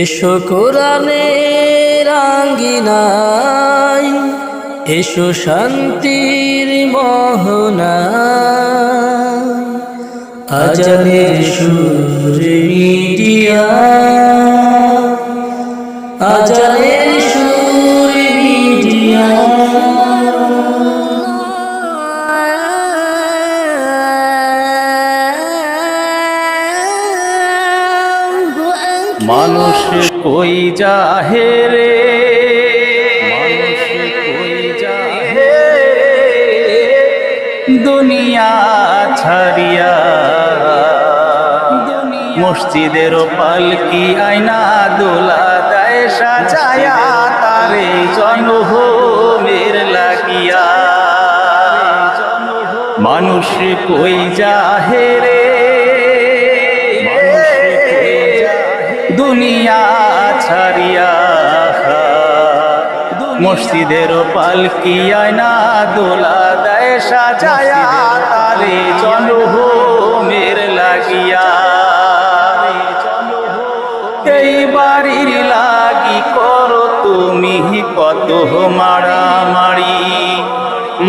এসো কোরআনের আঙ্গিনায়, এসো শান্তির মোহনায়, আজানের সুর মিডিয়া, আজানের সুর মিডিয়া। মানুষ কই যাহে রে, মানুষ কই যাহে দুনিয়া ছাড়িয়া, মসজিদের পালকি আয়না দোলা দেয় সাজায়া, তারে জনমের লাগিয়া। মানুষ কই যাহে রে, দুনিয়া ছাড়িয়া, মসজিদের পালকি আয়না দোলা দেয় সাজায়া, তারে জনমের লাগিয়া। এই বাড়ির লাগি করো তুমি কত মারামারি,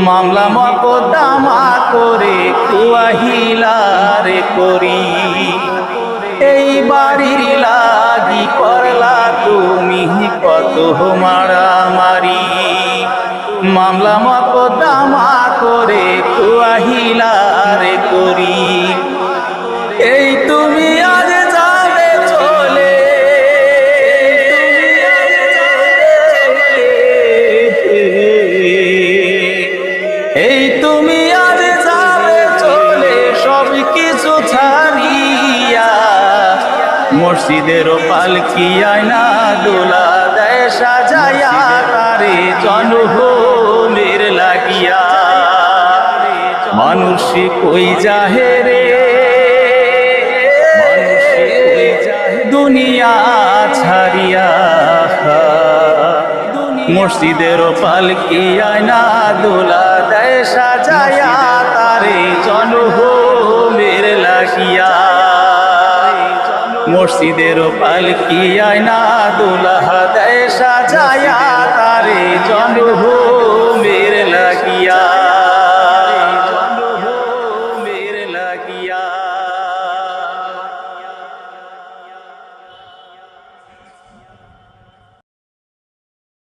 মামলা মকদ্দমা করে কুয়াহিলারে করি। এই বাড়ির লাগি করলা তুমি কত মারামারি, মামলা মকদ্দমা করে কুয়াহিলারে করি। এই তুমি আজ যাবে চলে, এই তুমি আজ যাবে চলে সব কিছু ছাড়িয়া, মসজিদের পালকি আয়না দোলা দেয় সাজায়া, তারে জনমের লাগিয়া। মানুষ কই যাহে রে, দুনিয়া ছাড়িয়া, মসজিদের পালকি আয়না দোলা দেয় সাজায়া, তারে জনমের লাগিয়া। মসজিদের পালকি আয়না দোলা দেয় সাজায়া, তারে জনমের